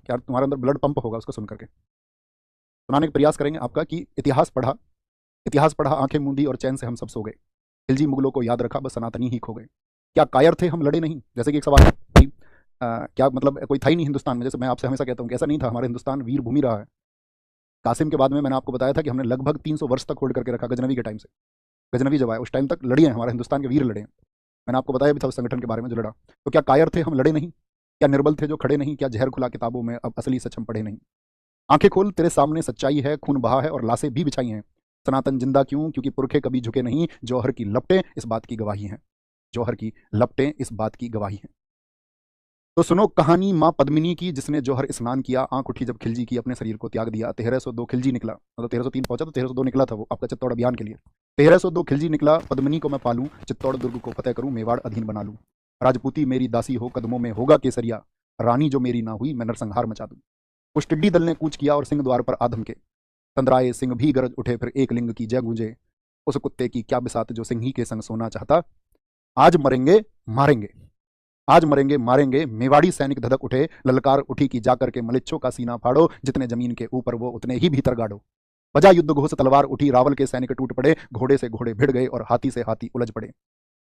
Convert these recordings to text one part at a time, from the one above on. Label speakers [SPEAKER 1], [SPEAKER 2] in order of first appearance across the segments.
[SPEAKER 1] यार तुम्हारे अंदर ब्लड पंप होगा उसको सुन करके। सुनाने का प्रयास करेंगे आपका कि इतिहास पढ़ा आंखें मूंदी और चैन से हम सब सो गए। खिलजी मुगलों को याद रखा बस सनातनी ही खो गए। क्या कायर थे हम लड़े नहीं? जैसे कि एक सवाल है कि क्या मतलब कोई था ही नहीं हिंदुस्तान में? जैसे मैं आपसे हमेशा कहता हूँ कि ऐसा नहीं था, हमारा हिंदुस्तान वीर भूमि रहा है। कासिम के बाद में मैंने आपको बताया था कि हमने लगभग 300 वर्ष तक होल्ड करके रखा, गजनवी के टाइम से। गजनवी जब आया उस टाइम तक लड़ी है, हमारे हिंदुस्तान के वीर लड़े हैं। मैंने आपको बताया भी था उस संगठन के बारे में जो लड़ा। तो क्या कायर थे हम लड़े नहीं? क्या निर्बल थे जो खड़े नहीं? क्या जहर खुला किताबों में अब असली सच हम पढ़े नहीं? आंखें खोल तेरे सामने सच्चाई है, खून बहा है और लाशें भी बिछाई हैं। सनातन जिंदा क्यों? क्योंकि पुरखे कभी झुके नहीं। जौहर की लपटें इस बात की गवाही हैं। जौहर की लपटें इस बात की गवाही हैं। तो सुनो कहानी माँ पद्मिनी की, जिसने जौहर स्नान किया, आंख उठी जब खिलजी की, अपने शरीर को त्याग दिया। 1302 खिलजी निकला, मतलब 1303 पहुंचा तो 1302 निकला था वो आपका चित्तौड़ अभियान के लिए। 1302 खिलजी निकला, पद्मिनी को मैं पालूं, चित्तौड़ दुर्ग को फतेह करूं, मेवाड़ अधीन बना लूं। राजपूती मेरी दासी हो, कदमों में होगा केसरिया, रानी जो मेरी ना हुई मैं नरसंहार मचा दूं। उस टिड्डी दल ने कूच किया और सिंह द्वार पर आधम के, तंद्राए सिंह भी गरज उठे, फिर एक लिंग की जय गूंजे। उस कुत्ते की क्या बिसात जो सिंही के संग सोना चाहता। आज मरेंगे मारेंगे, आज मरेंगे मारेंगे, मेवाड़ी सैनिक धधक उठे, ललकार उठी कि जाकर के मलिच्छों का सीना फाड़ो, जितने जमीन के ऊपर वो उतने ही भीतर गाड़ो। बजा युद्ध घोष तलवार उठी, रावल के सैनिक टूट पड़े, घोड़े से घोड़े भिड़ गए और हाथी से हाथी उलझ पड़े।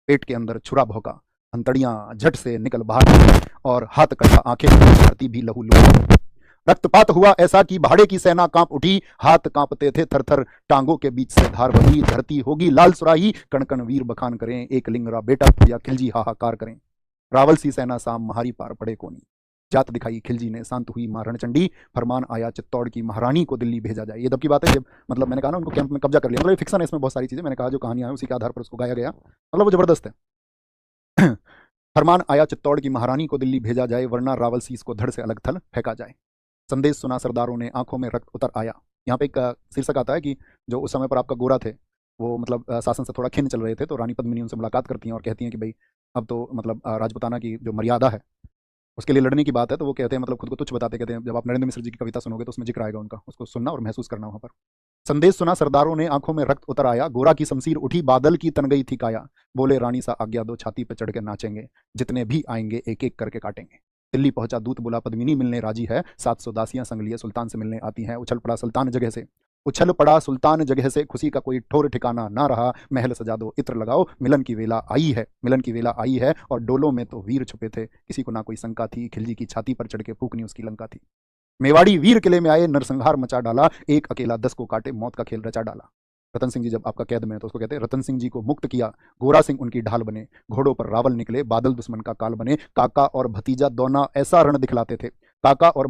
[SPEAKER 1] पेट के अंदर छुरा भौंका, हंतड़ियां झट से निकल बाहर, और हाथ कटा आंखें धरती भी लहू लुढ़क। रक्तपात हुआ ऐसा कि भाड़े की सेना कांप उठी, हाथ कांपते थे थर-थर, टांगों के बीच से धार बही, धरती होगी लाल सुराही, कण कण वीर बखान करें, एक लिंगरा बेटा या खिलजी हाहाकार करें। रावल सी सेना साम महारी पार पड़े कोनी, जात दिखाई खिलजी ने, शांत हुई मां रणचंडी, फरमान आया चित्तौड़ की महारानी को दिल्ली भेजा जाए। ये तब की बात है जब मतलब मैंने कहा ना उनको कैंप में कब्जा कर लिया, मतलब फिक्शन है इसमें बहुत सारी चीजें, मैंने कहा जो कहानियां हैं उसी के आधार पर उसको गाया गया, मतलब वो जबरदस्त है। फरमान आया चित्तौड़ की महारानी को दिल्ली भेजा जाए, वरना रावल सीस को धड़ से अलग थल फेंका जाए। संदेश सुना सरदारों ने, आंखों में रक्त उतर आया। यहाँ पे एक शीर्षक आता है कि जो उस समय पर आपका गोरा थे वो मतलब शासन से थोड़ा खिन्न चल रहे थे, तो रानी पद्मिनी उनसे मुलाकात करती हैं और कहती हैं कि भाई अब तो मतलब राजपुताना की जो मर्यादा है उसके लिए लड़ने की बात है। तो वो कहते हैं मतलब खुद को तुच्छ बताते, कहते हैं जब आप नरेंद्र मिश्र जी की कविता सुनोगे तो उसमें जिक्र आएगा उनका, उसको सुनना और महसूस करना वहां पर। संदेश सुना सरदारों ने, आंखों में रक्त उतर आया, गोरा की शमशीर उठी, बादल की तन गई थी काया। बोले रानी सा आज्ञा दो, छाती पे चढ़ के नाचेंगे, जितने भी आएंगे एक एक करके काटेंगे। दिल्ली पहुंचा दूत, बोला पद्मिनी मिलने राजी है, 700 दासियां संग लिए सुल्तान से मिलने आती हैं। उछल पड़ा सुल्तान जगह से, उछल पड़ा सुल्तान जगह से, खुशी का कोई ठोर ठिकाना ना रहा। महल सजा दो, इत्र लगाओ, मिलन की वेला आई है, मिलन की वेला आई है। और डोलों में तो वीर छुपे थे, किसी को ना कोई शंका थी, खिलजी की छाती पर चढ़ के फूकनी उसकी लंका थी। मेवाड़ी वीर किले में आए, नरसंहार मचा डाला, एक अकेला 10 को काटे, मौत का खेल रचा डाला। रतन सिंह जी जब आपका कैद में है तो उसको कहते हैं रतन सिंह जी को मुक्त किया, गोरा सिंह उनकी ढाल बने, घोड़ों पर रावल निकले, बादल दुश्मन का काल बने। काका और भतीजा दोना ऐसा रण दिखलाते थे, काका और